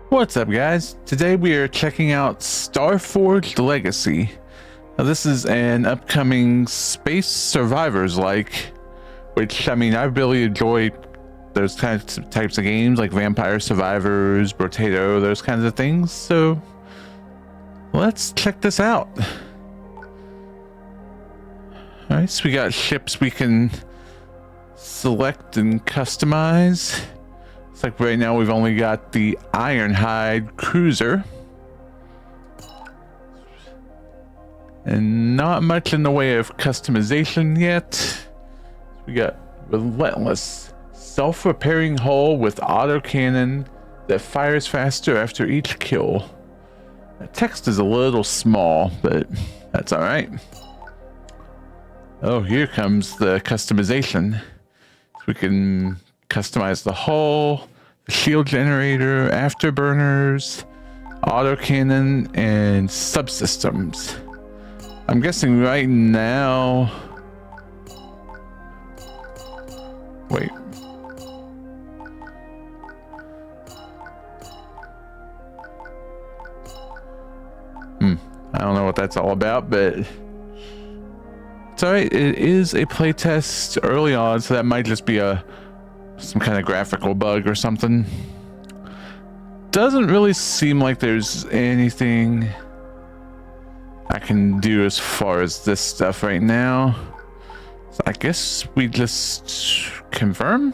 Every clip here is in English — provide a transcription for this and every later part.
What's up, guys? Today we are checking out Starforged Legacy. Now, this is an upcoming space survivors like, which I mean, I really enjoy those types of games like Vampire Survivors, Brotato, those kinds of things. So let's check this out. All right, so we got ships we can select and customize. It's like right now we've only got the Ironhide cruiser and not much in the way of customization yet. We got Relentless, self-repairing hull with autocannon that fires faster after each kill. The text is a little small, but that's all right. Oh, here comes the customization. So we can customize the hull, the shield generator, afterburners, autocannon, and subsystems. I'm guessing right now... Wait. I don't know what that's all about, but... It's alright, it is a playtest early on, so that might just be some kind of graphical bug or something. Doesn't really seem like there's anything I can do as far as this stuff right now. So I guess we just confirm.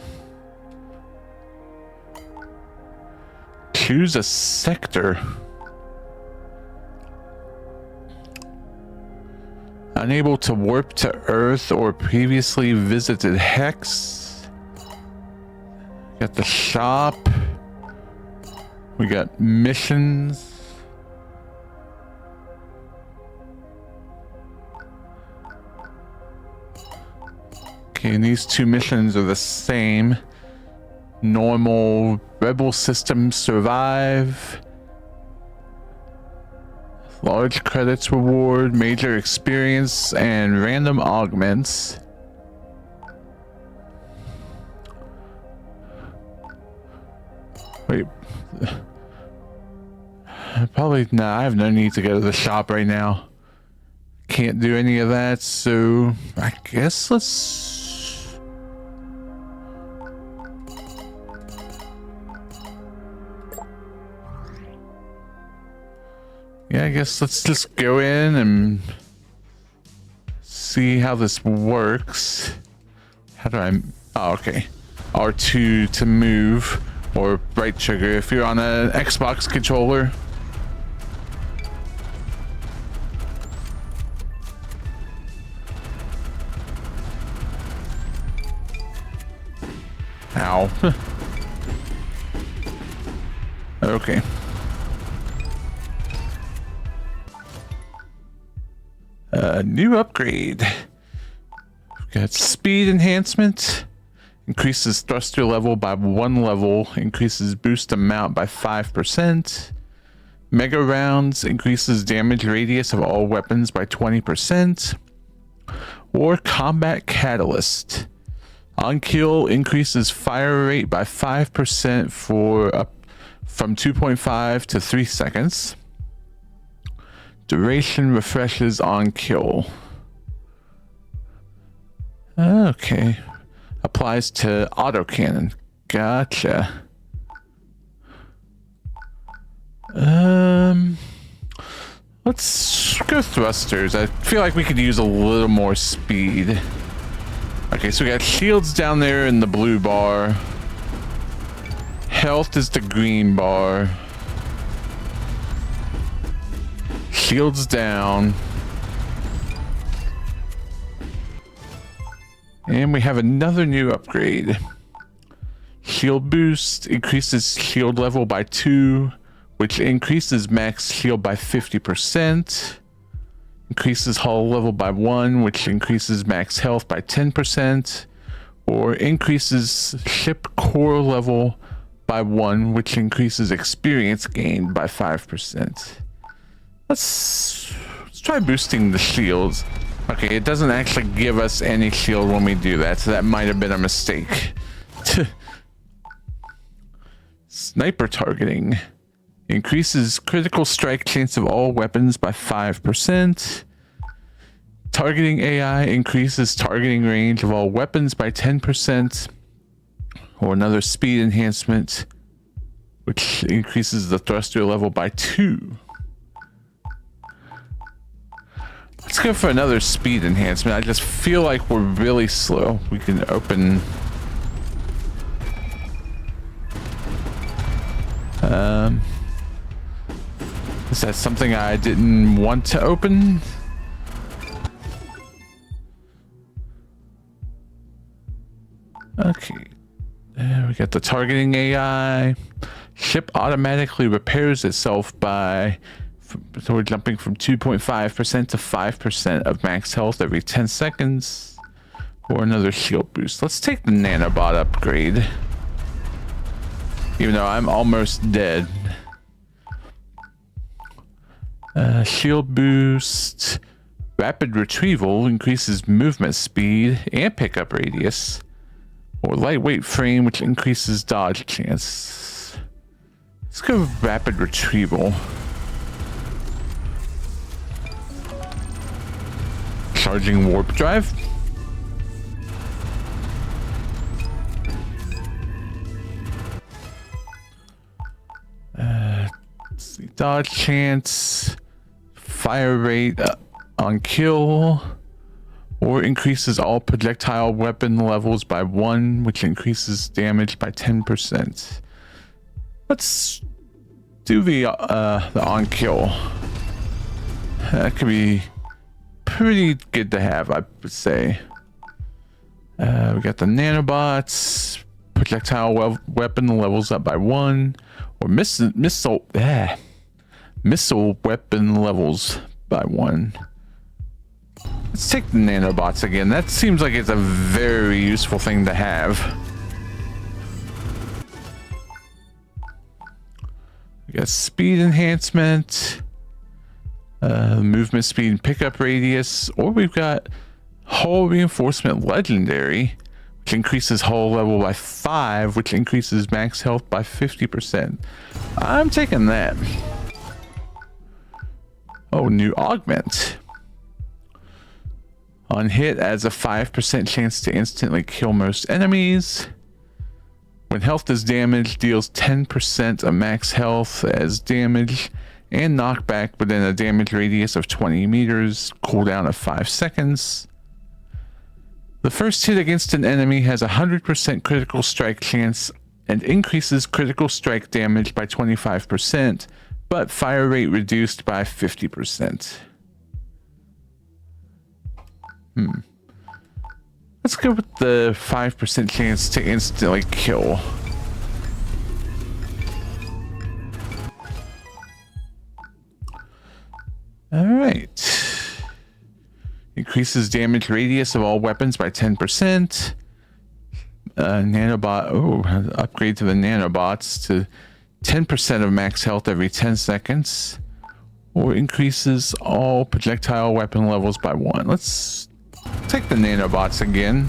Choose a sector. Unable to warp to Earth or previously visited Hex. Got the shop. We got missions. Okay, and these two missions are the same. Normal rebel system survive. Large credits reward, major experience, and random augments. Wait. Probably nah, I have no need to go to the shop right now. Can't do any of that, so I guess let's... Yeah, I guess let's just go in and see how this works. How do I... Oh, okay. R2 to move, or right trigger if you're on an Xbox controller. Ow. Okay. New upgrade. We've got speed enhancement. Increases thruster level by 1 level. Increases boost amount by 5%. Mega rounds increases damage radius of all weapons by 20%. Or combat catalyst. On kill increases fire rate by 5% from 2.5 to 3 seconds. Duration refreshes on kill. Okay. Applies to autocannon. Gotcha. Let's go thrusters. I feel like we could use a little more speed. Okay, so we got shields down there in the blue bar. Health is the green bar. Shields down. And we have another new upgrade. Shield boost increases shield level by 2, which increases max shield by 50%. Increases hull level by 1, which increases max health by 10%. Or increases ship core level by 1, which increases experience gained by 5%. Let's try boosting the shields. Okay, it doesn't actually give us any shield when we do that, so that might have been a mistake. Sniper targeting. Increases critical strike chance of all weapons by 5%. Targeting AI increases targeting range of all weapons by 10%. Or another speed enhancement, which increases the thruster level by 2. Let's go for another speed enhancement. I just feel like we're really slow. We can open... is that something I didn't want to open? Okay. We got the targeting AI. Ship automatically repairs itself by... So we're jumping from 2.5% to 5% of max health every 10 seconds. Or another shield boost. Let's take the nanobot upgrade. Even though I'm almost dead. Shield boost. Rapid retrieval increases movement speed and pickup radius. Or lightweight frame, which increases dodge chance. Let's go with rapid retrieval. Charging warp drive. Let's see, dodge chance, fire rate on kill, or increases all projectile weapon levels by 1, which increases damage by 10%. Let's do the on kill. That could be pretty good to have, I would say. We got the nanobots, projectile weapon levels up by 1, or missile weapon levels by 1. Let's take the nanobots again. That seems like it's a very useful thing to have. We got speed enhancement, movement speed and pickup radius, or we've got hull reinforcement legendary, which increases hull level by 5, which increases max health by 50%. I'm taking that. Oh, new augment. On hit, adds a 5% chance to instantly kill most enemies. When health is damaged, deals 10% of max health as damage and knockback within a damage radius of 20 meters, cooldown of 5 seconds. The first hit against an enemy has a 100% critical strike chance and increases critical strike damage by 25%, but fire rate reduced by 50%. Let's go with the 5% chance to instantly kill. Alright. Increases damage radius of all weapons by 10%. Nanobot. Oh, upgrade to the nanobots to 10% of max health every 10 seconds. Or increases all projectile weapon levels by 1. Let's take the nanobots again.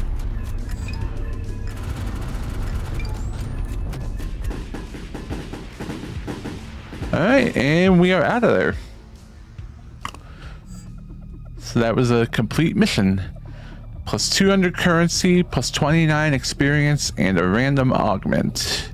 Alright, and we are out of there. So that was a complete mission. Plus 200 currency, plus 29 experience, and a random augment.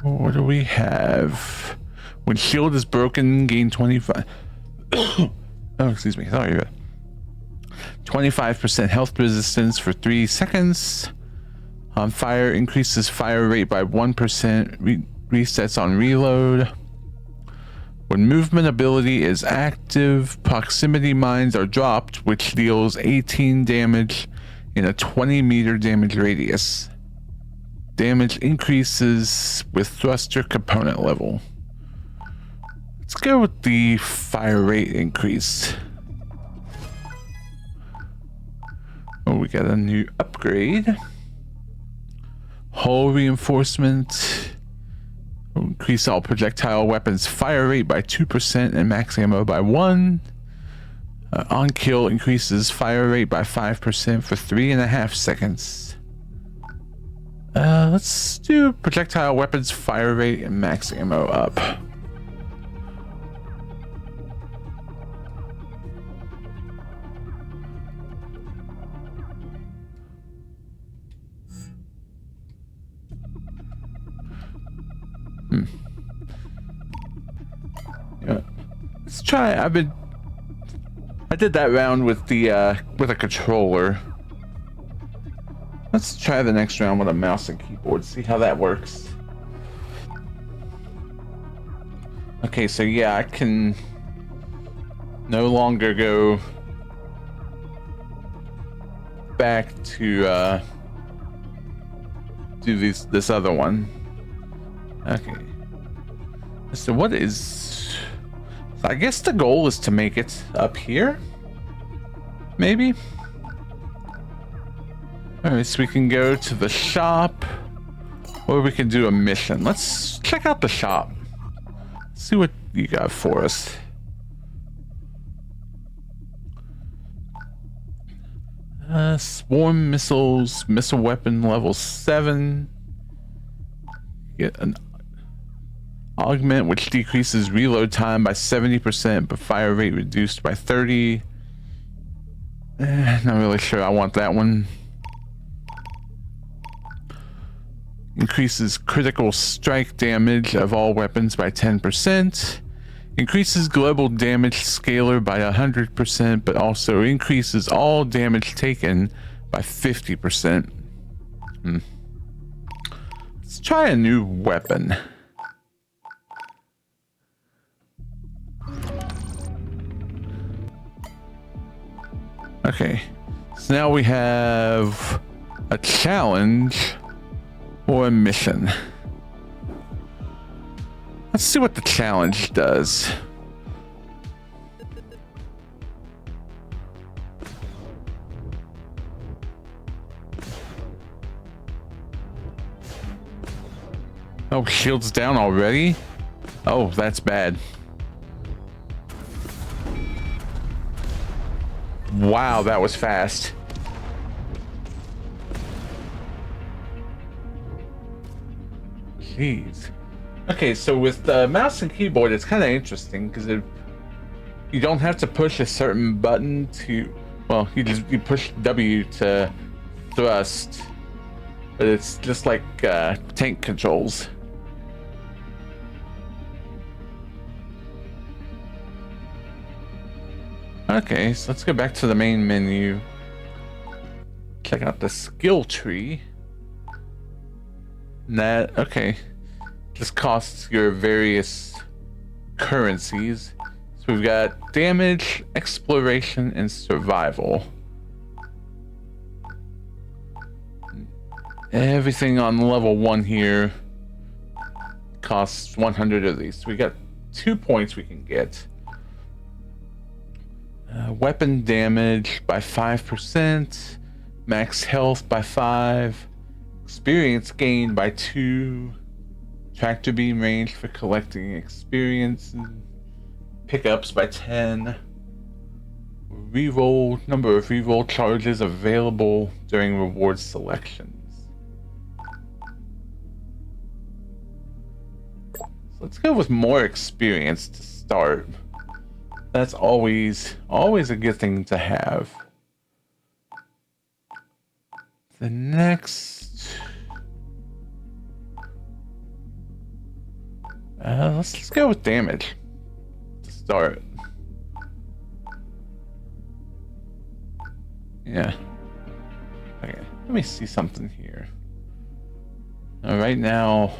What do we have? When shield is broken, gain 25. Oh, excuse me. Sorry. 25% health resistance for 3 seconds. On fire, increases fire rate by 1%. Resets on reload. When movement ability is active, proximity mines are dropped, which deals 18 damage in a 20-meter damage radius. Damage increases with thruster component level. Let's go with the fire rate increase. Oh, we got a new upgrade. Hull reinforcement. Increase all projectile weapons fire rate by 2% and max ammo by 1. On kill increases fire rate by 5% for 3.5 seconds. Let's do projectile weapons fire rate and max ammo up. Yeah. Let's try. I did that round with the with a controller. Let's try the next round with a mouse and keyboard, see how that works. Okay, so yeah, I can no longer go back to do this other one. Okay. So what is... I guess the goal is to make it up here? Maybe? Alright, so we can go to the shop, or we can do a mission. Let's check out the shop. See what you got for us. Swarm missiles, missile weapon level 7. Get an augment which decreases reload time by 70%, but fire rate reduced by 30. Not really sure I want that one. Increases critical strike damage of all weapons by 10%. Increases global damage scalar by 100%, but also increases all damage taken by 50%. Let's try a new weapon. Okay, so now we have a challenge or a mission. Let's see what the challenge does. Oh, shield's down already? Oh, that's bad. Wow, that was fast. Jeez. Okay, so with the mouse and keyboard, it's kind of interesting because you don't have to push a certain button to, well, you push W to thrust, but it's just like tank controls. Okay, so let's go back to the main menu. Check out the skill tree. Okay. This costs your various currencies. So we've got damage, exploration, and survival. Everything on level 1 here costs 100 of these. So we got 2 points we can get. Weapon damage by 5%, max health by 5, experience gained by 2, tractor beam range for collecting experience, pickups by 10, reroll, number of reroll charges available during reward selections. So let's go with more experience to start. That's always a good thing to have. The next, let's go with damage to start. Yeah. Okay. Let me see something here. Right now.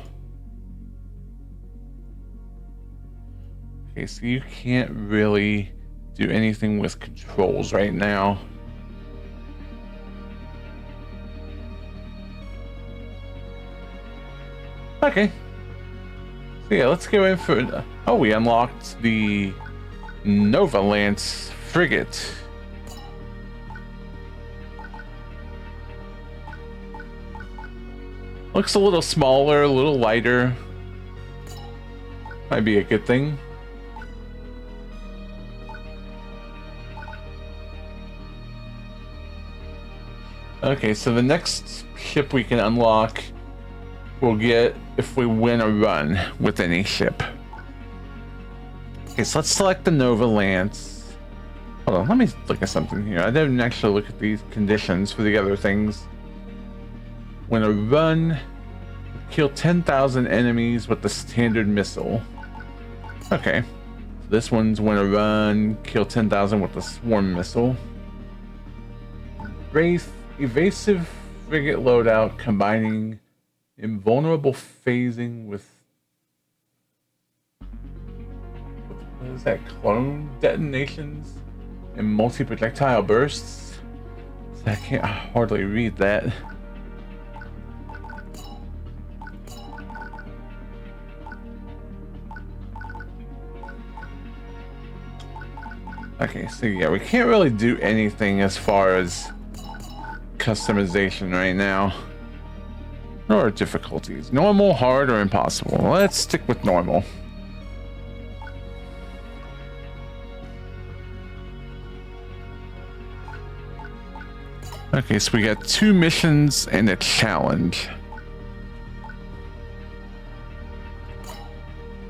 Okay, so you can't really do anything with controls right now. Okay. So yeah, let's go in for... Oh, we unlocked the Nova Lance frigate. Looks a little smaller, a little lighter. Might be a good thing. Okay, so the next ship we can unlock we'll get if we win a run with any ship. Okay, so let's select the Nova Lance. Hold on, let me look at something here. I didn't actually look at these conditions for the other things. Win a run, kill 10,000 enemies with the standard missile. Okay, this one's win a run, kill 10,000 with the swarm missile. Evasive frigate loadout combining invulnerable phasing with what is that? Clone detonations and multi-projectile bursts. I can't hardly read that. Okay, so yeah, we can't really do anything as far as customization right now. Or difficulties. Normal, hard, or impossible. Let's stick with normal. Okay, so we got 2 missions and a challenge.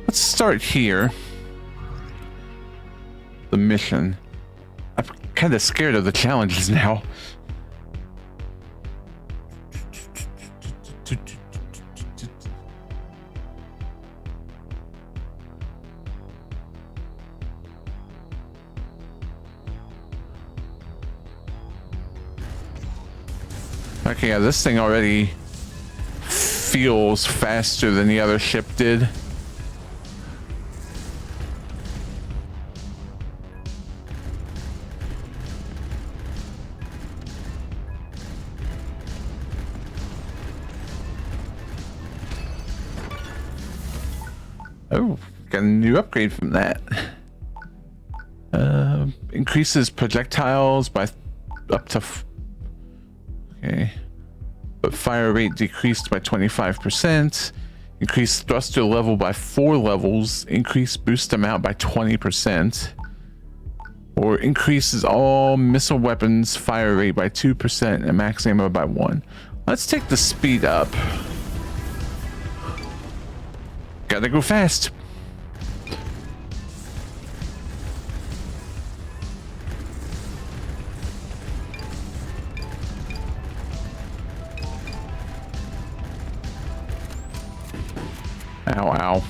Let's start here. The mission. I'm kind of scared of the challenges now. Okay, yeah, this thing already feels faster than the other ship did. Oh, got a new upgrade from that. Increases projectiles by up to... Okay. But fire rate decreased by 25%. Increased thruster level by 4 levels. Increased boost amount by 20%. Or increases all missile weapons fire rate by 2% and max ammo by 1. Let's take the speed up. Gotta go fast. Ow, ow.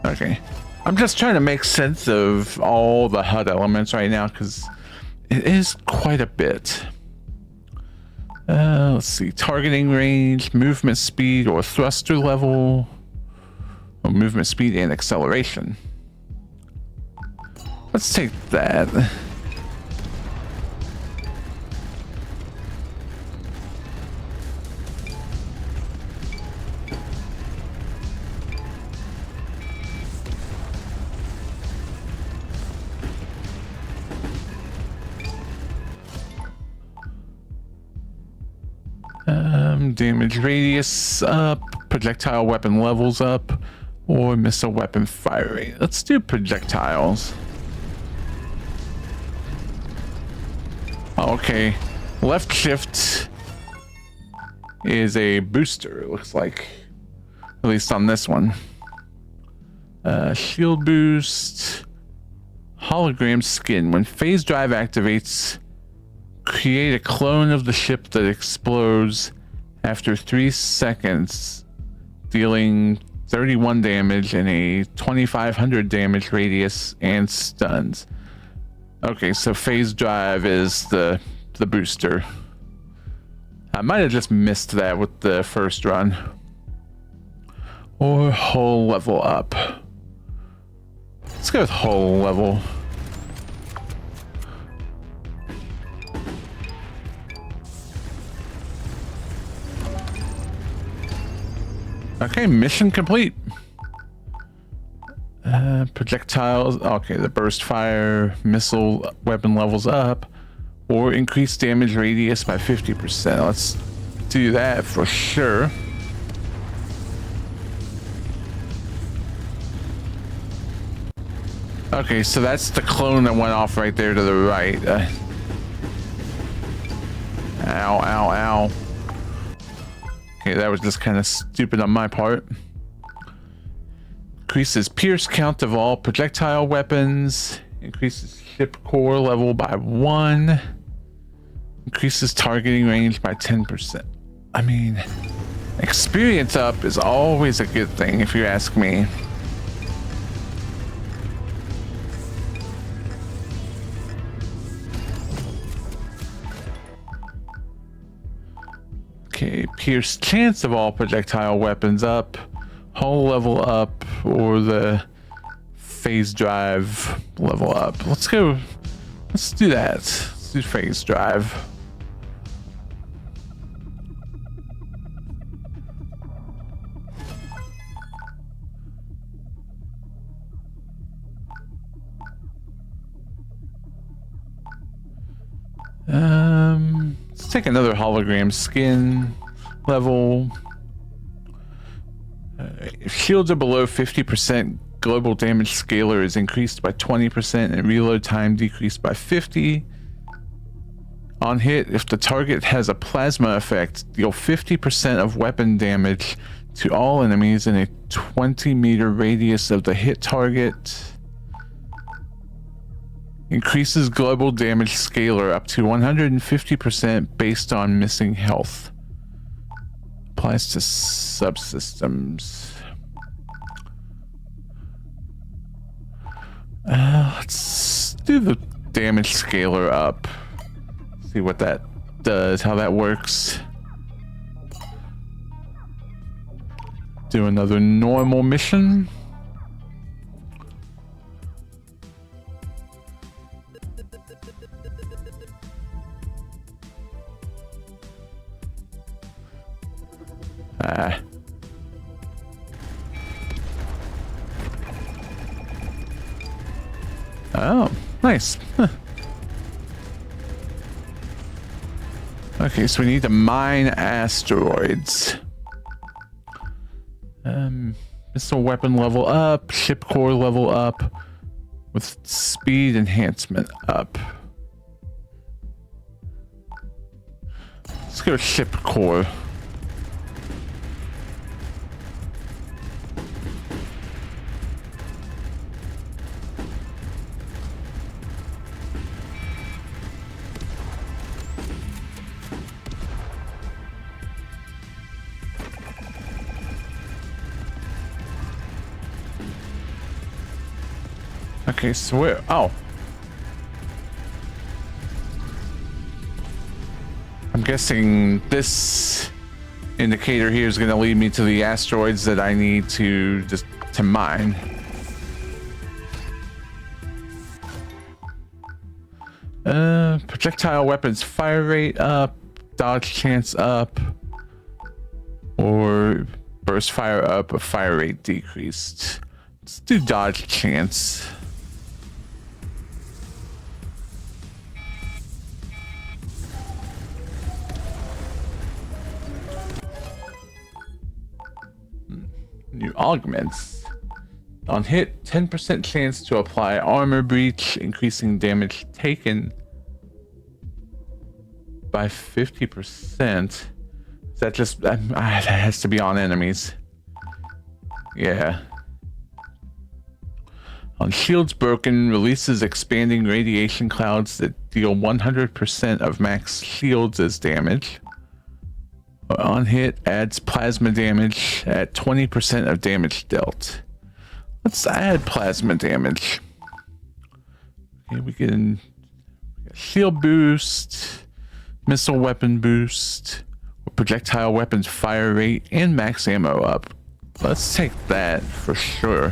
Okay. I'm just trying to make sense of all the HUD elements right now because it is quite a bit. Let's see. Targeting range, movement speed, or thruster level. Or movement speed and acceleration. Let's take that. Damage radius up, projectile weapon levels up, or missile weapon fire rate. Let's do projectiles. Okay, left shift is a booster, it looks like. At least on this one. Shield boost, hologram skin. When phase drive activates, create a clone of the ship that explodes after 3 seconds, dealing 31 damage and a 2500 damage radius and stuns. Okay, so phase drive is the booster. I might have just missed that with the first run. Or hull level up. Let's go with hull level. Okay, mission complete. Projectiles. Okay, the burst fire, missile weapon levels up, or increase damage radius by 50%. Let's do that for sure. Okay, so that's the clone that went off right there to the right. Ow, ow, ow. Okay, that was just kind of stupid on my part. Increases pierce count of all projectile weapons. Increases ship core level by 1. Increases targeting range by 10%. I mean, experience up is always a good thing if you ask me. Okay, pierce chance of all projectile weapons up, hull level up, or the phase drive level up. Let's do that. Let's do phase drive. Let's take another hologram skin level. If shields are below 50%, global damage scalar is increased by 20% and reload time decreased by 50. On hit, if the target has a plasma effect, deal 50% of weapon damage to all enemies in a 20-meter radius of the hit target. Increases global damage scalar up to 150% based on missing health. Applies to subsystems. Let's do the damage scalar up. See what that does, how that works. Do another normal mission. Oh, nice. Huh. Okay, so we need to mine asteroids. Missile weapon level up, ship core level up, with speed enhancement up. Let's go ship core. Okay, so where? Oh. I'm guessing this indicator here is going to lead me to the asteroids that I need to mine. Projectile weapons fire rate up, dodge chance up, or burst fire up, or fire rate decreased. Let's do dodge chance. New augments. On hit, 10% chance to apply armor breach, increasing damage taken by 50%. Is that just... that has to be on enemies. Yeah. On shields broken, releases expanding radiation clouds that deal 100% of max shields as damage. On hit, adds plasma damage at 20% of damage dealt. Let's add plasma damage. Okay, we get shield boost, missile weapon boost, projectile weapons fire rate, and max ammo up. Let's take that for sure.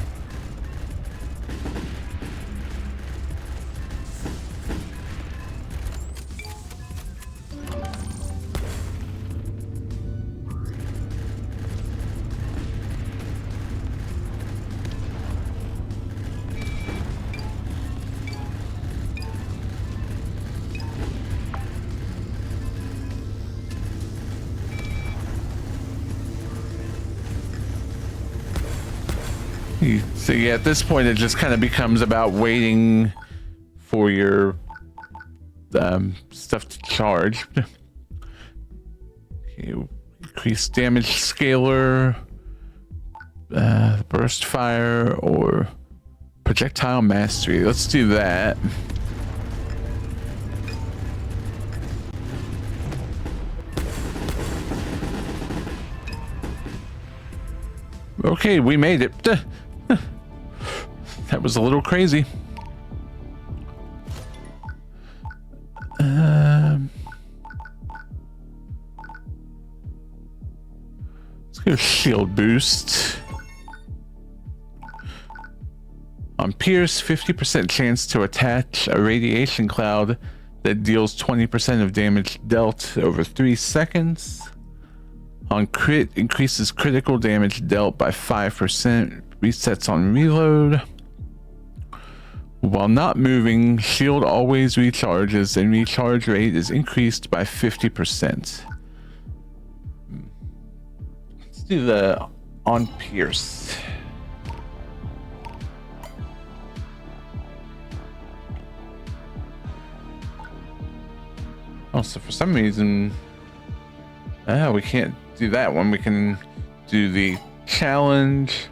So yeah, at this point it just kind of becomes about waiting for your stuff to charge. Okay, increase damage scaler, burst fire, or projectile mastery. Let's do that. Okay, we made it. That was a little crazy. Let's go shield boost. On Pierce, 50% chance to attach a radiation cloud that deals 20% of damage dealt over 3 seconds. On crit, increases critical damage dealt by 5%, resets on reload. While not moving, shield always recharges and recharge rate is increased by 50%. Let's do the on Pierce. Oh, so for some reason, we can't do that one. We can do the challenge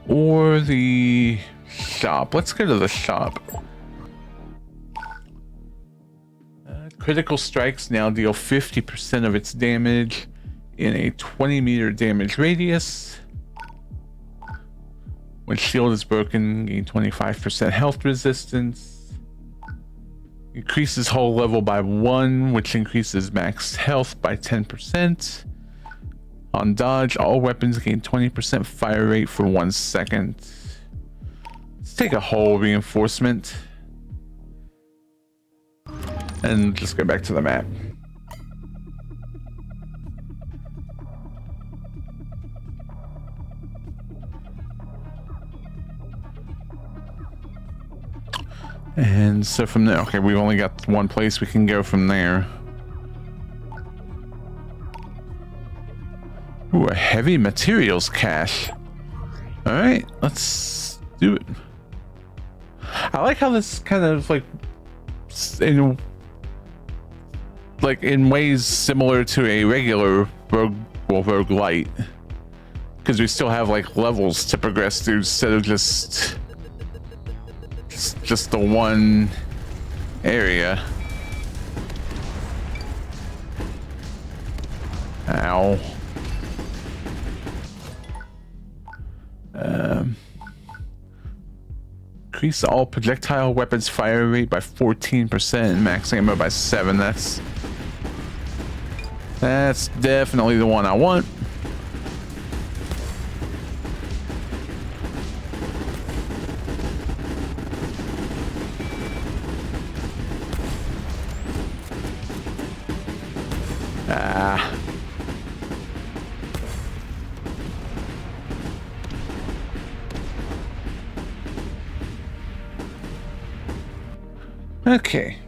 or the shop. Let's go to the shop. Critical strikes now deal 50% of its damage in a 20-meter damage radius. When shield is broken, gain 25% health resistance. Increases hull level by 1, which increases max health by 10%. On dodge, all weapons gain 20% fire rate for 1 second. Let's take a hull reinforcement. And just go back to the map. And so from there, okay, we've only got one place we can go from there. Ooh, a heavy materials cache. All right, let's do it. I like how this kind of like in ways similar to a regular roguelite, because we still have like levels to progress through instead of just the one area. Ow. Increase all projectile weapons fire rate by 14%, max ammo by 7. That's definitely the one I want. Okay.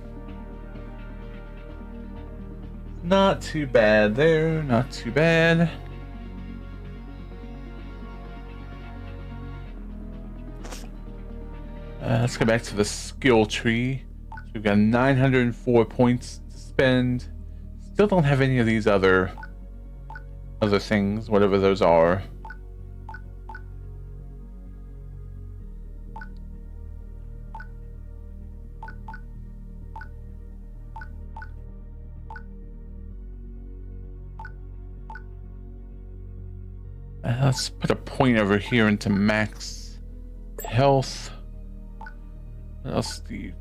Not too bad there, not too bad. Let's go back to the skill tree. So we've got 904 points to spend. Still don't have any of these other things, whatever those are. Let's put a point over here into max health. What else do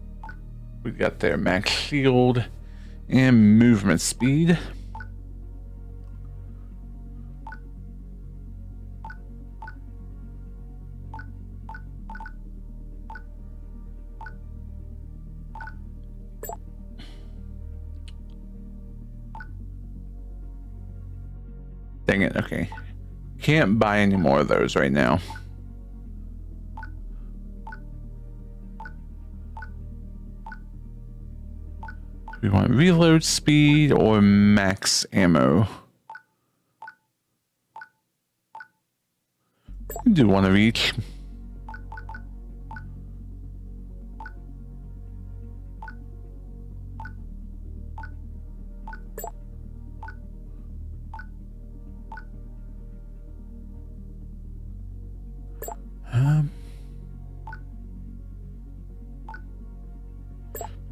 we got there? Max shield and movement speed. Dang it, okay. Can't buy any more of those right now. We want reload speed or max ammo. We can do one of each.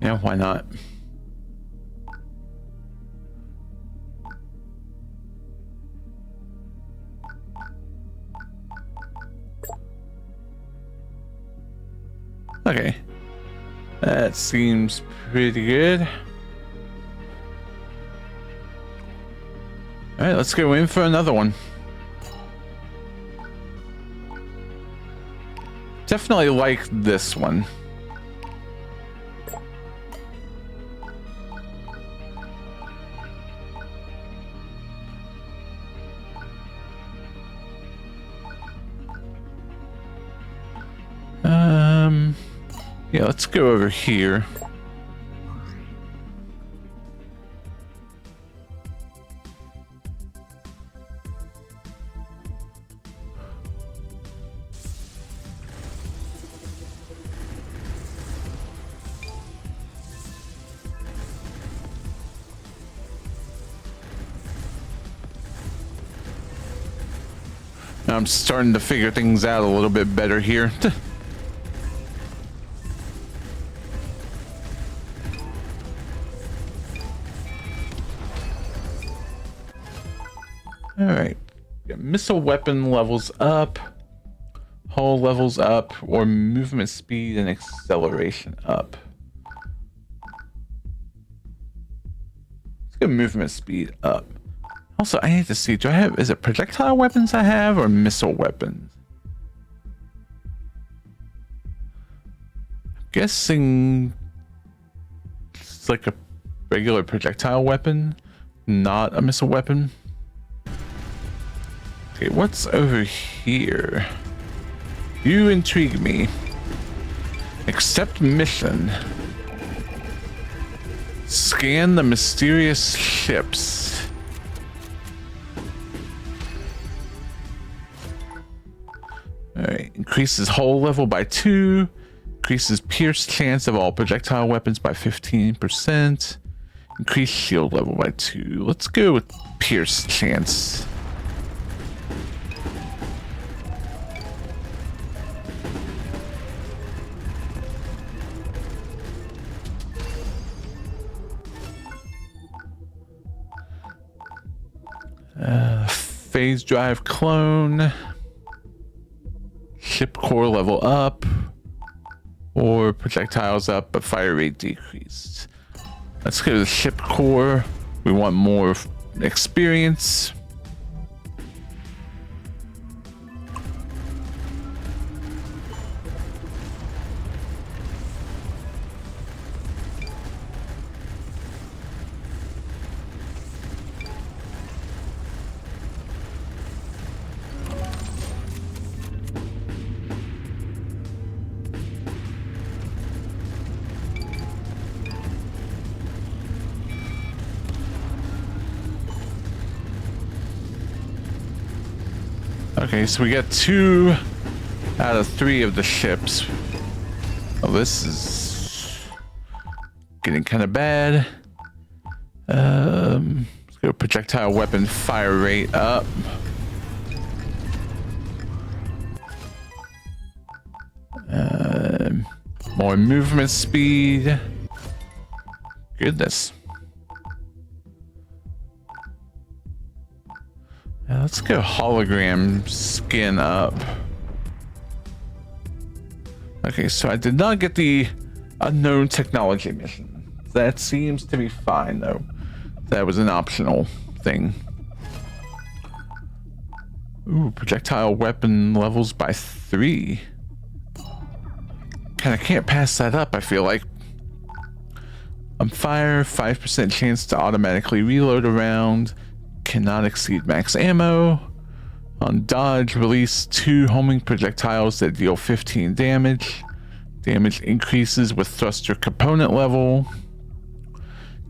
Yeah, why not? Okay. That seems pretty good. Alright, let's go in for another one. Definitely like this one. Yeah, let's go over here. I'm starting to figure things out a little bit better here. All right, missile weapon levels up, hull levels up, or movement speed and acceleration up. Let's go movement speed up. Also, I need to see, do I have, is it projectile weapons I have or missile weapons? I'm guessing it's like a regular projectile weapon, not a missile weapon. Okay, what's over here? You intrigue me. Accept mission. Scan the mysterious ships. Alright, increases hull level by 2. Increases pierce chance of all projectile weapons by 15%. Increase shield level by 2. Let's go with pierce chance. Phase drive clone. Ship core level up. Or projectiles up, but fire rate decreased. Let's go to the ship core. We want more experience. Okay, so we got 2 out of 3 of the ships. Oh, this is getting kind of bad. Let's go projectile weapon fire rate up. More movement speed. Goodness. Let's go hologram skin up. Okay, so I did not get the unknown technology mission. That seems to be fine though. That was an optional thing. Ooh, projectile weapon levels by 3. Kinda can't pass that up, I feel like. On fire, 5% chance to automatically reload a round. Cannot exceed max ammo. On dodge, release 2 homing projectiles that deal 15 damage. Damage increases with thruster component level.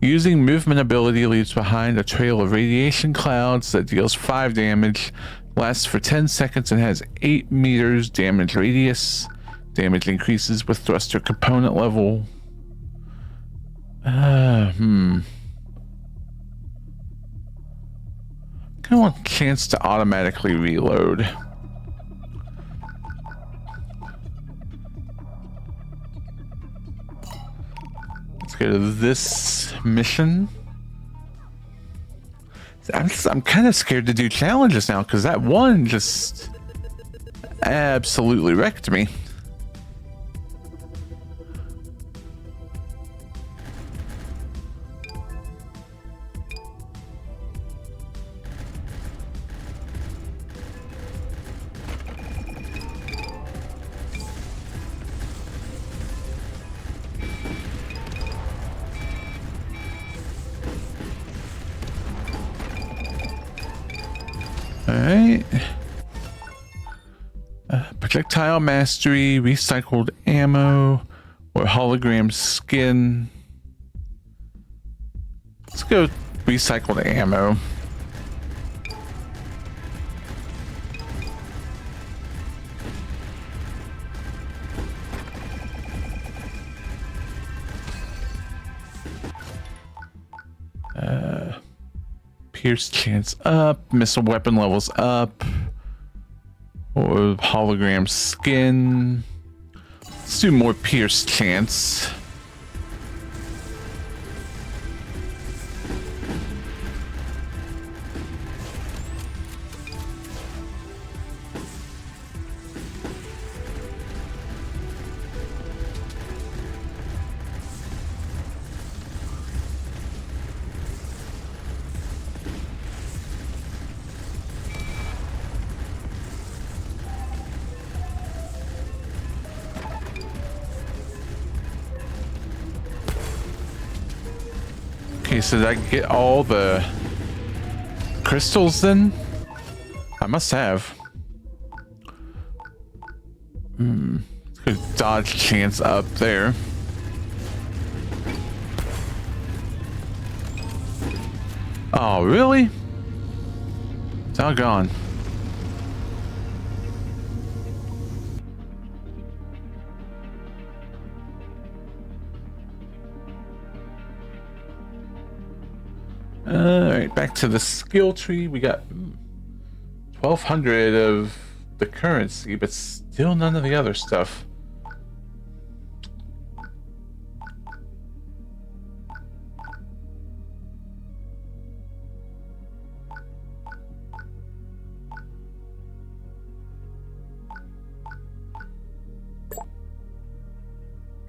Using movement ability leaves behind a trail of radiation clouds that deals 5 damage. Lasts for 10 seconds and has 8 meters damage radius. Damage increases with thruster component level. Kind of want a chance to automatically reload. go to this mission. I'm kind of scared to do challenges now because that one just absolutely wrecked me. Alright. Projectile mastery, recycled ammo, or hologram skin. Let's go recycled ammo. Pierce chance up, missile weapon levels up, or hologram skin. Let's do more pierce chance. Okay, so did I get all the crystals then? I must have. Good dodge chance up there. Oh, really? Doggone. Alright, back to the skill tree. We got 1,200 of the currency, but still none of the other stuff.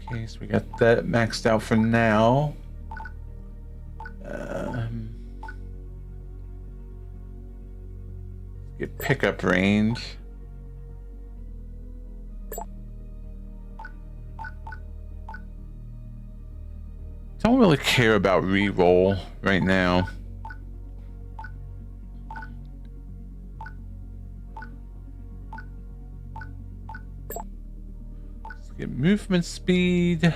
Okay, so we got that maxed out for now. Get pickup range. Don't really care about reroll right now. Let's get movement speed.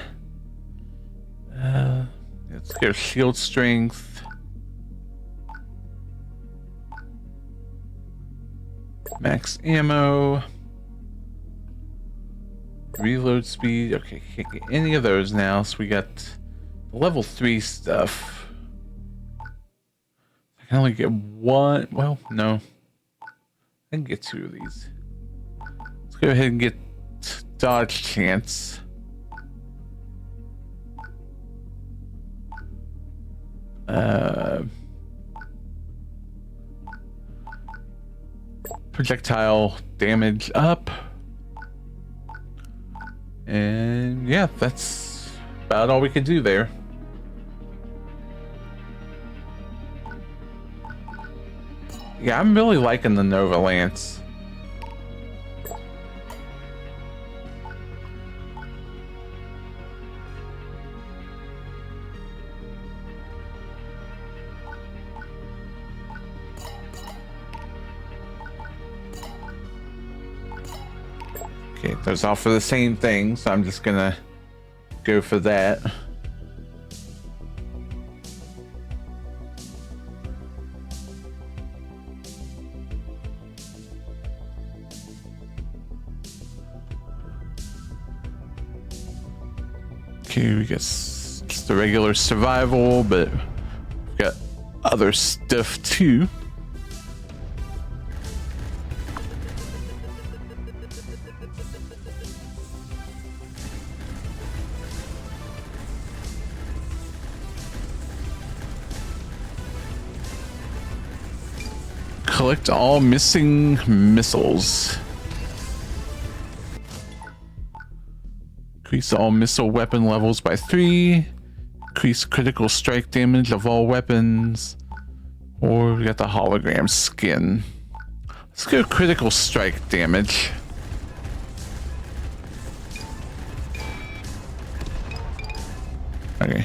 Let's get shield strength. Max ammo. Reload speed. Okay, can't get any of those now, so we got the level 3 stuff. I can only get one. Well, no. I can get 2 of these. Let's go ahead and get dodge chance. Projectile damage up. And yeah, that's about all we can do there. Yeah, I'm really liking the Nova Lance. Okay, those all for the same thing, so I'm just gonna go for that. Okay, we got just the regular survival, but we've got other stuff too. collect all missing missiles. Increase all missile weapon levels by 3. Increase critical strike damage of all weapons. Or we got the hologram skin. Let's go critical strike damage. Okay.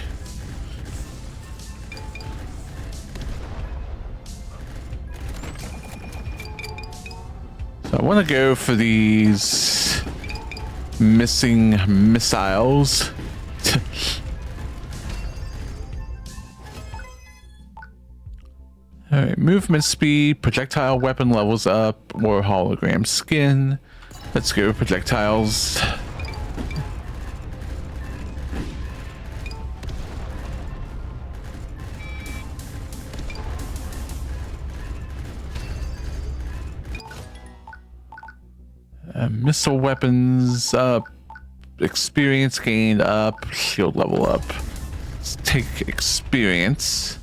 So I want to go for these missing missiles. Alright, movement speed, projectile weapon levels up, or hologram skin. Let's go projectiles. Missile weapons up, experience gained up, shield level up. Let's take experience,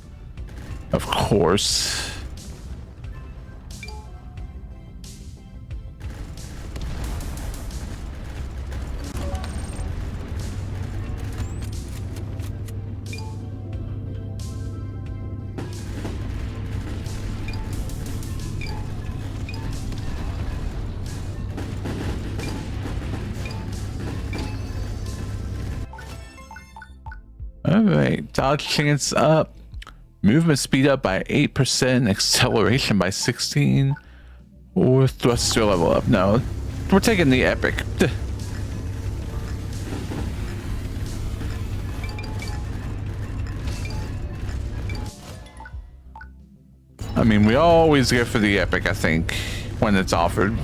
of course. Alright, dodge chance up, movement speed up by 8%, acceleration by 16, or thruster level up. No, we're taking the epic. I mean, we always go for the epic, I think, when it's offered.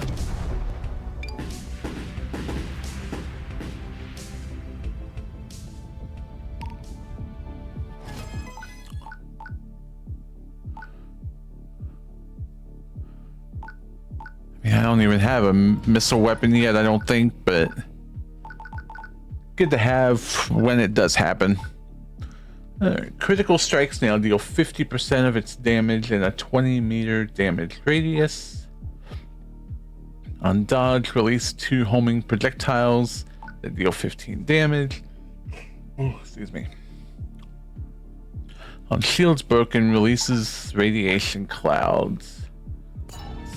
I don't even have a missile weapon yet, I don't think, but good to have when it does happen. Critical strikes now deal 50% of its damage in a 20-meter damage radius. On dodge, release 2 homing projectiles that deal 15 damage. Oh, excuse me. On shields broken, releases radiation clouds.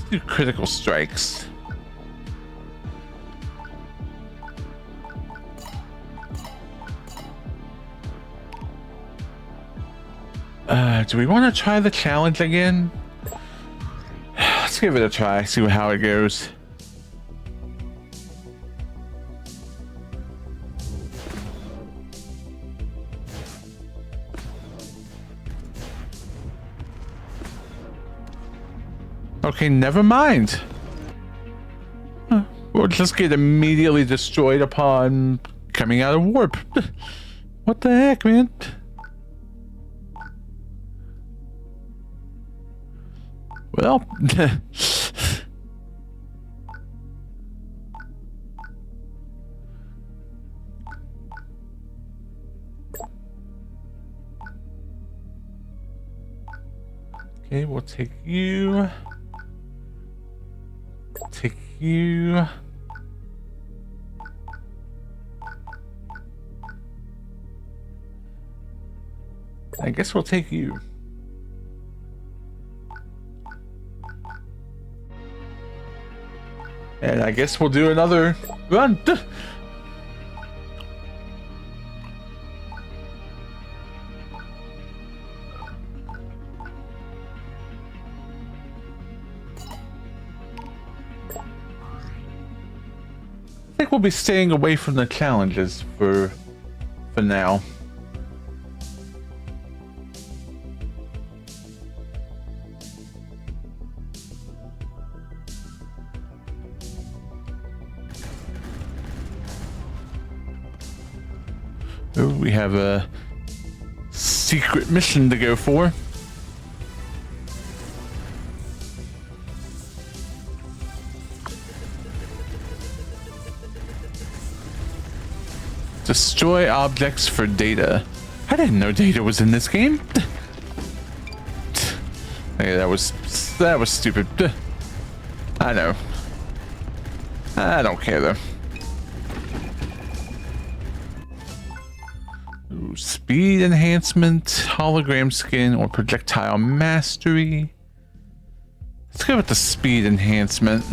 Do critical strikes. Do we want to try the challenge again? Let's give it a try, see how it goes. Okay, never mind. We'll just get immediately destroyed upon coming out of warp. What the heck, man? Well, okay, we'll take you. Take you. I guess we'll take you. And I guess we'll do another run. I think we'll be staying away from the challenges for now. Oh, we have a secret mission to go for. Destroy objects for data. I didn't know data was in this game. Hey, that was stupid. I know. I don't care though. Ooh, speed enhancement, hologram skin, or projectile mastery. Let's go with the speed enhancement.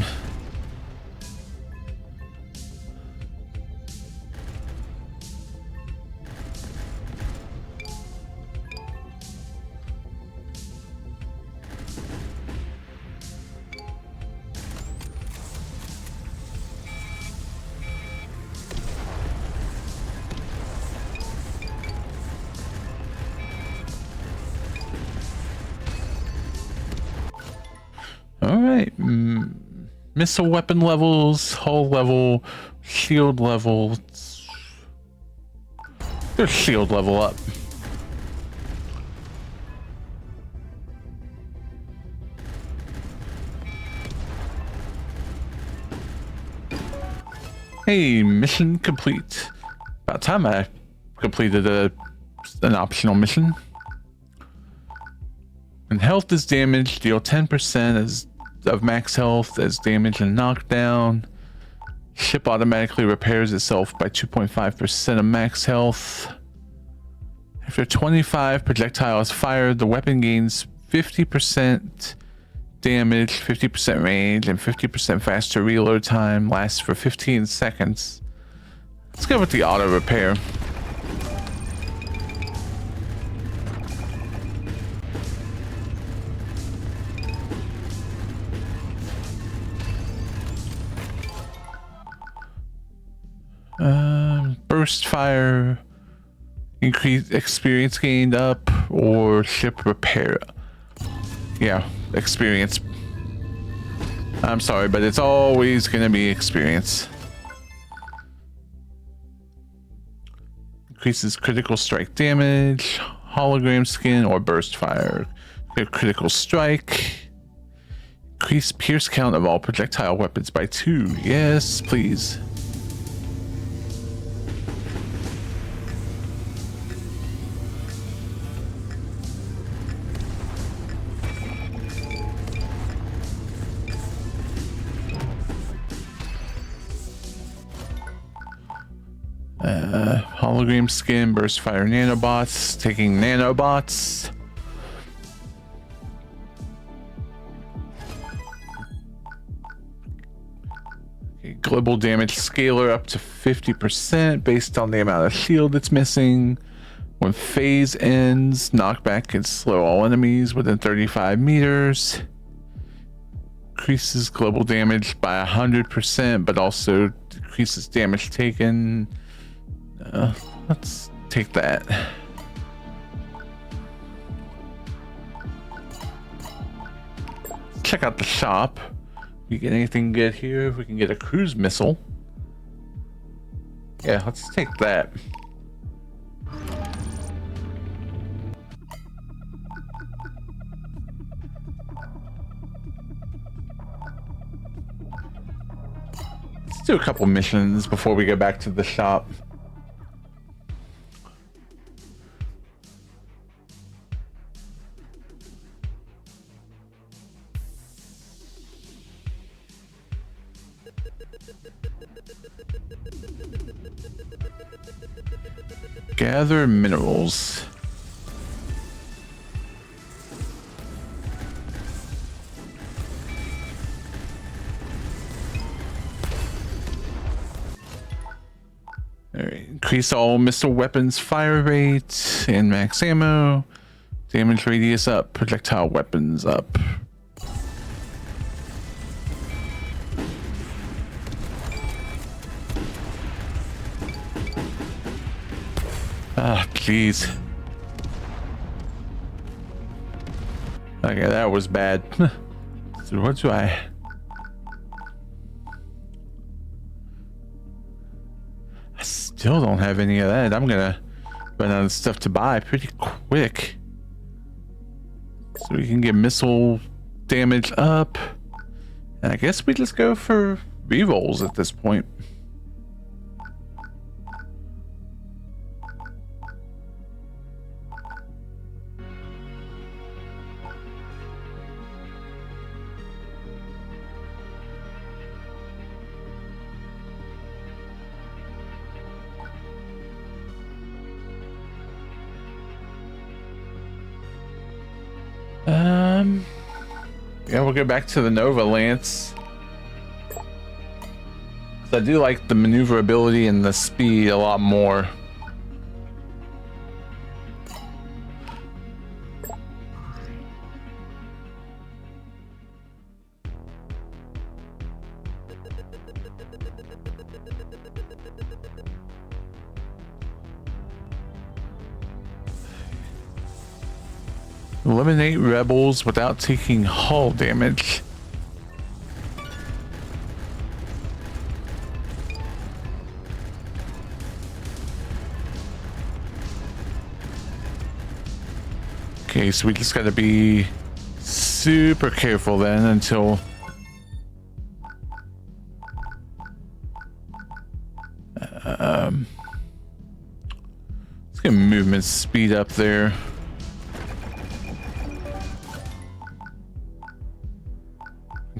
All right. Missile weapon levels, hull level, shield level. There's shield level up. Hey, mission complete. About time I completed an optional mission. When health is damaged, deal 10% of max health as damage and knockdown. Ship automatically repairs itself by 2.5% of max health. After 25 projectiles fired, the weapon gains 50% damage, 50% range, and 50% faster reload time. Lasts for 15 seconds. Let's go with the auto repair. Burst fire, increase experience gained up, or ship repair. Yeah, experience. I'm sorry, but it's always gonna be experience. Increases critical strike damage, hologram skin, or burst fire. Critical strike. Increase pierce count of all projectile weapons by 2. Yes, please. Hologram skin, burst fire nanobots, taking nanobots. Okay, global damage scaler up to 50% based on the amount of shield it's missing. When phase ends, knockback can slow all enemies within 35 meters. Increases global damage by 100%, but also decreases damage taken. Let's take that. Check out the shop. We get anything good here? We can get a cruise missile. Yeah, let's take that. Let's do a couple missions before we go back to the shop. Gather minerals. Alright, increase all missile weapons fire rate and max ammo. Damage radius up, projectile weapons up. Ah, jeez. Okay, that was bad. So what do I still don't have any of that. I'm gonna run out of stuff to buy pretty quick. So we can get missile damage up. And I guess we just go for rerolls at this point. Yeah, we'll go back to the Nova Lance. So I do like the maneuverability and the speed a lot more. Eliminate rebels without taking hull damage. Okay, so we just gotta be super careful then until let's get movement speed up there.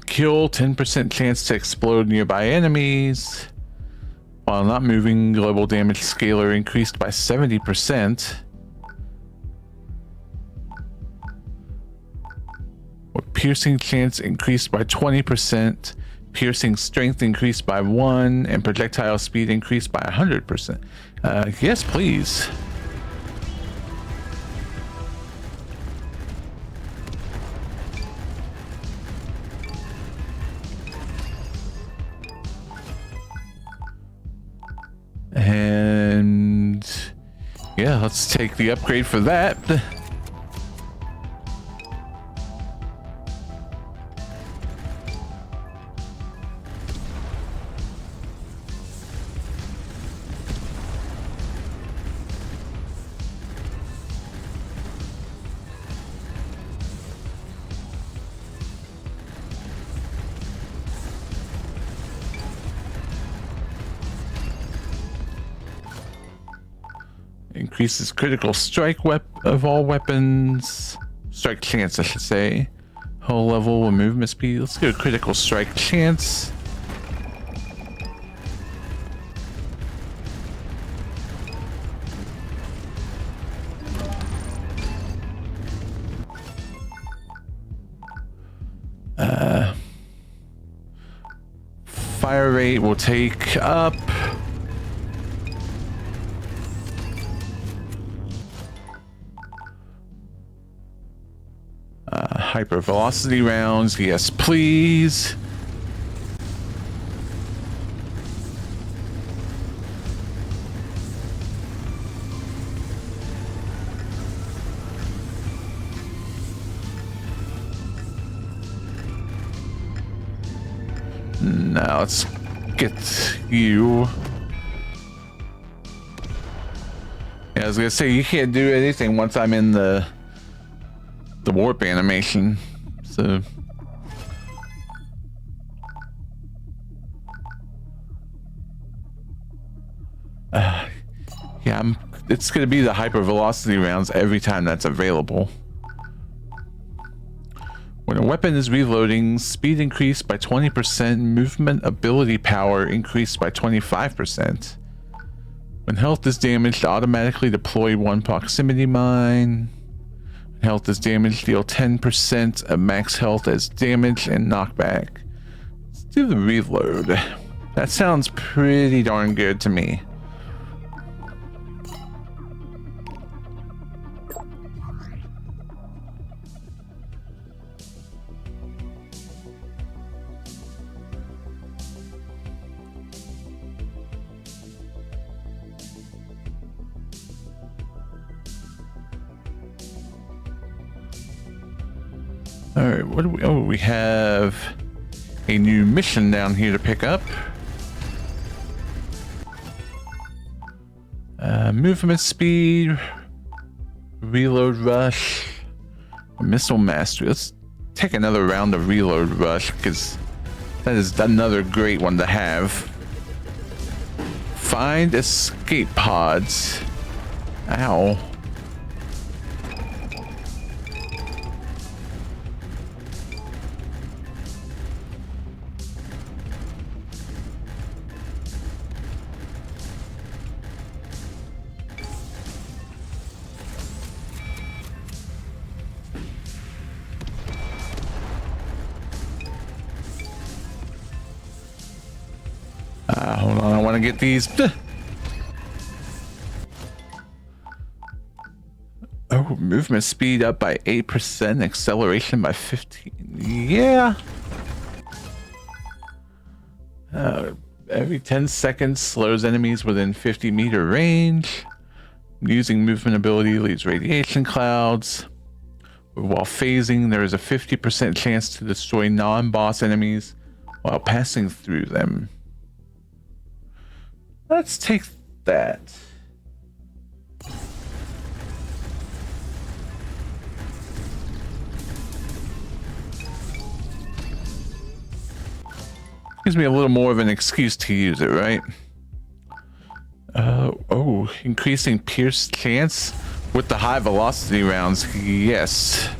Kill, 10% chance to explode nearby enemies. While not moving, global damage scalar increased by 70%. Piercing chance increased by 20%. Piercing strength increased by 1, and projectile speed increased by 100%. Yes, please. And yeah, let's take the upgrade for that. Increases critical strike of all weapons. Strike chance, I should say. Hull level and movement speed. Let's go critical strike chance. Fire rate will take up. Hypervelocity rounds, yes please. Now let's get you. Yeah, I was gonna say you can't do anything once I'm in the warp animation, so yeah, it's gonna be the hypervelocity rounds every time that's available. When a weapon is reloading, speed increased by 20%, movement ability power increased by 25%. When health is damaged, automatically deploy one proximity mine. Health is damaged, deal 10% of max health as damage and knockback. Let's do the reload. That sounds pretty darn good to me. All right, what do we? Oh, we have a new mission down here to pick up. Movement speed, reload rush, missile mastery. Let's take another round of reload rush because that is another great one to have. Find escape pods. Ow. want to get these. Oh, movement speed up by 8%, acceleration by 15. Yeah. Every 10 seconds slows enemies within 50-meter range. Using movement ability leaves radiation clouds. While phasing, there is a 50% chance to destroy non-boss enemies while passing through them. Let's take that. Gives me a little more of an excuse to use it, right? Oh, increasing pierce chance with the high velocity rounds. Yes.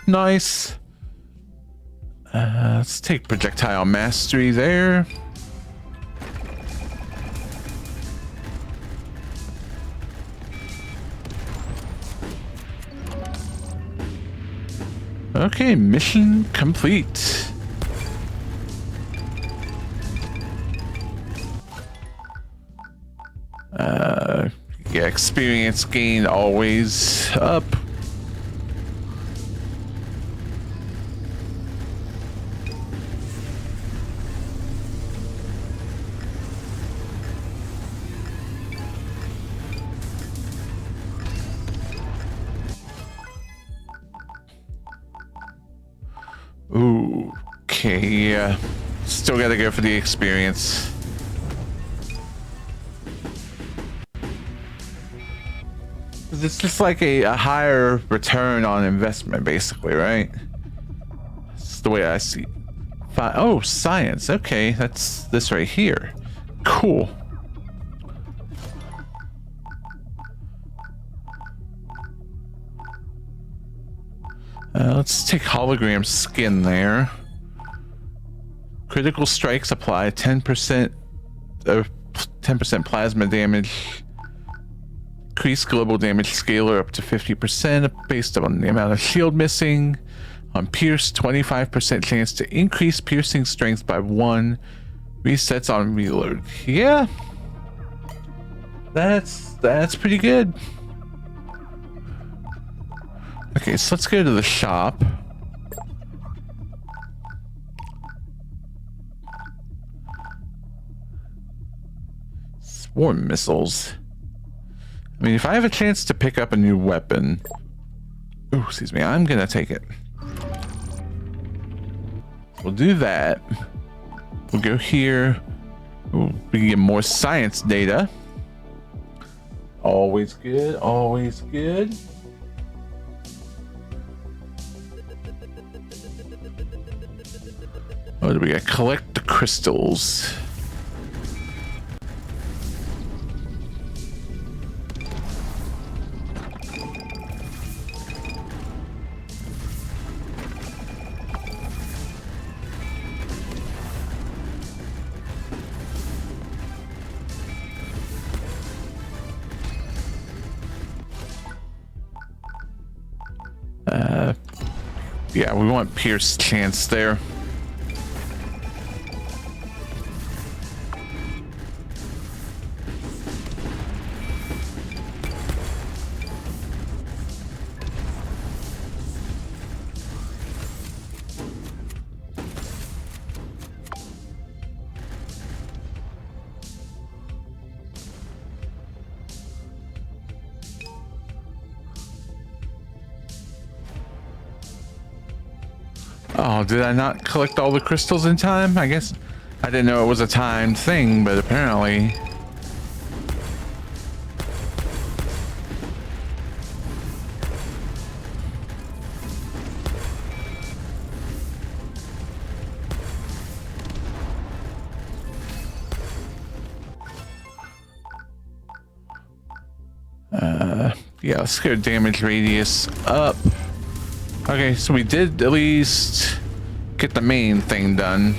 Nice. Let's take projectile mastery there. Okay, mission complete. Yeah, experience gain always up. Ooh, okay, yeah. Still gotta go for the experience. It's just like a higher return on investment, basically, right? That's the way I see it. Oh, science. Okay, that's this right here. Cool. Let's take hologram skin there. Critical strikes apply 10% of 10% plasma damage. Increase global damage scalar up to 50% based on the amount of shield missing. On pierce, 25% chance to increase piercing strength by 1. Resets on reload. Yeah, that's pretty good. Okay, so let's go to the shop. Swarm missiles. I mean, if I have a chance to pick up a new weapon, oh, excuse me, I'm gonna take it. We'll do that. We'll go here. We get more science data. Always good, always good. What do we got? Collect the crystals. Yeah, we want pierce chance there. Oh, did I not collect all the crystals in time? I guess I didn't know it was a timed thing, but apparently. Yeah, let's go damage radius up. Okay, so we did at least get the main thing done.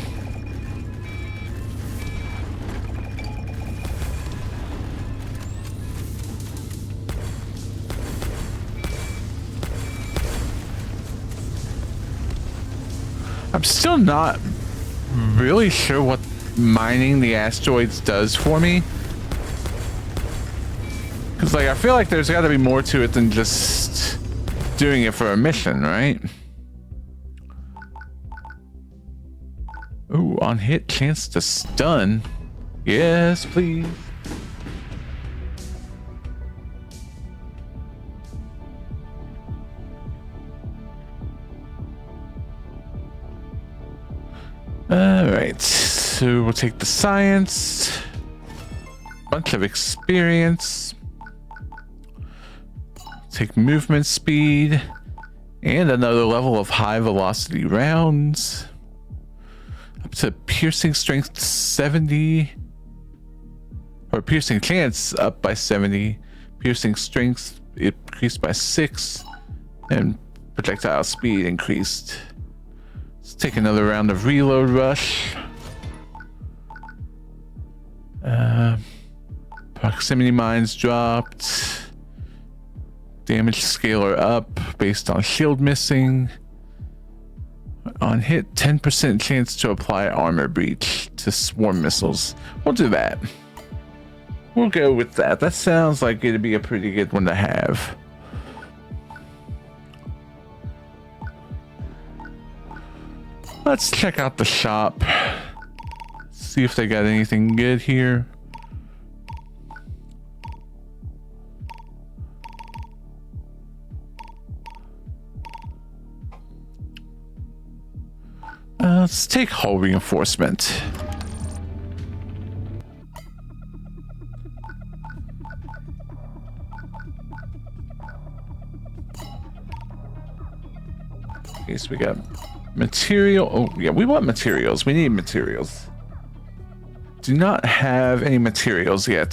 I'm still not really sure what mining the asteroids does for me. Because, like, I feel like there's got to be more to it than just doing it for a mission, right? Ooh, on hit, chance to stun. Yes, please. Alright, so we'll take the science, bunch of experience, take movement speed, and another level of high velocity rounds. Up to piercing strength 70, or piercing chance up by 70, piercing strength increased by 6, and projectile speed increased. Let's take another round of reload rush. Proximity mines dropped. Damage scaler up based on shield missing. On hit, 10% chance to apply armor breach to swarm missiles. We'll do that. We'll go with that. That sounds like it'd be a pretty good one to have. Let's check out the shop. See if they got anything good here. Let's take hull reinforcement. Okay, so we got material. Oh, yeah, we want materials. We need materials. Do not have any materials yet.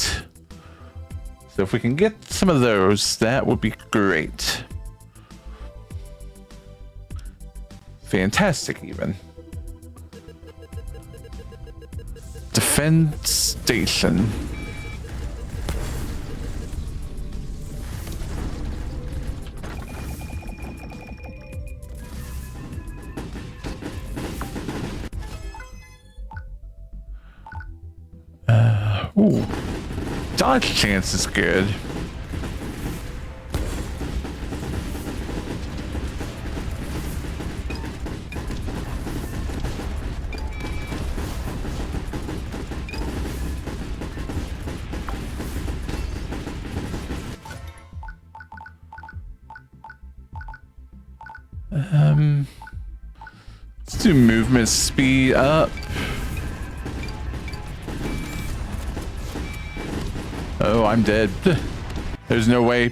So if we can get some of those, that would be great. Fantastic, even. Defense station. Ooh. Dodge chance is good. Let's do movement speed up. Oh, I'm dead. There's no way.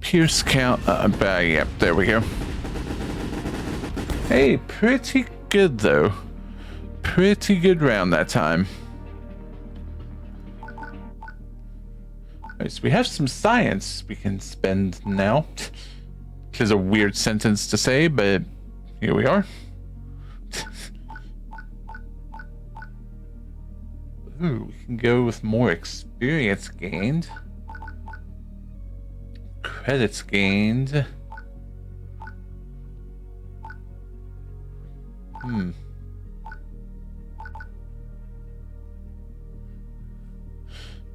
Pierce count. Yep, there we go. Hey, pretty good though. Pretty good round that time. Right, so we have some science we can spend now. Which is a weird sentence to say, but here we are. Ooh, we can go with more experience gained. Credits gained.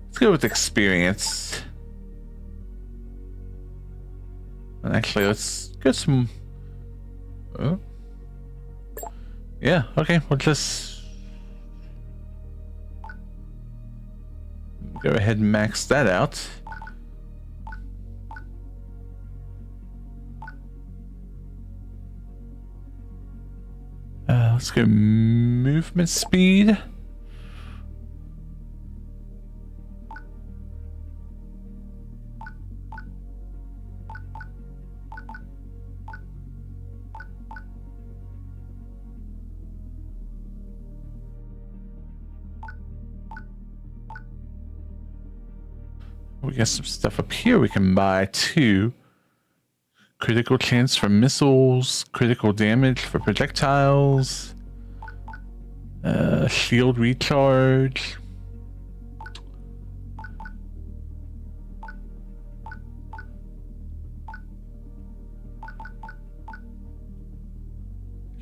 Let's go with experience. And actually, let's get some. Oh. Yeah, okay, we'll just go ahead and max that out. Let's go movement speed. We got some stuff up here we can buy too. Critical chance for missiles, critical damage for projectiles, shield recharge.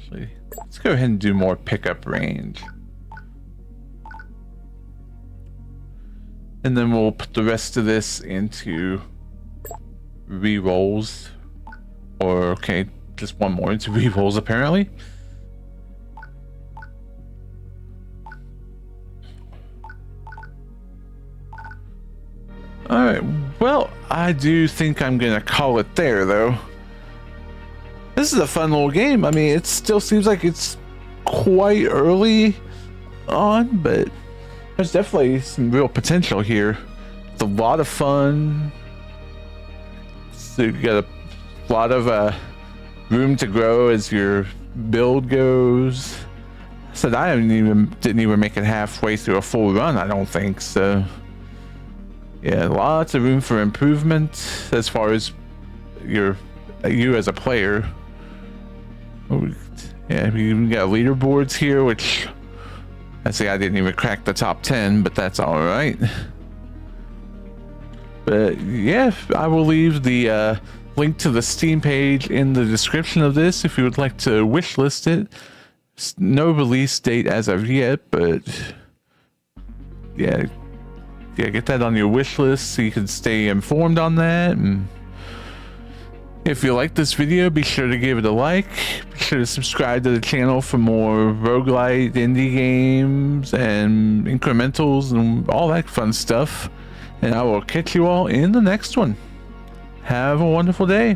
Actually, let's go ahead and do more pickup range. And then we'll put the rest of this into re-rolls. Or, okay, just one more into re-rolls apparently. Alright, well, I do think I'm gonna call it there though. This is a fun little game. I mean, it still seems like it's quite early on, but there's definitely some real potential here. It's a lot of fun. So you got a lot of room to grow as your build goes. So I didn't even make it halfway through a full run, I don't think. So yeah, lots of room for improvement as far as you as a player. Yeah, we even got leaderboards here, which I say I didn't even crack the top 10, but that's all right. But yeah, I will leave the link to the Steam page in the description of this if you would like to wishlist it. No release date as of yet, but yeah, get that on your wish list so you can stay informed on that. And if you like this video, be sure to give it a like. Be sure to subscribe to the channel for more roguelite indie games and incrementals and all that fun stuff. And I will catch you all in the next one. Have a wonderful day.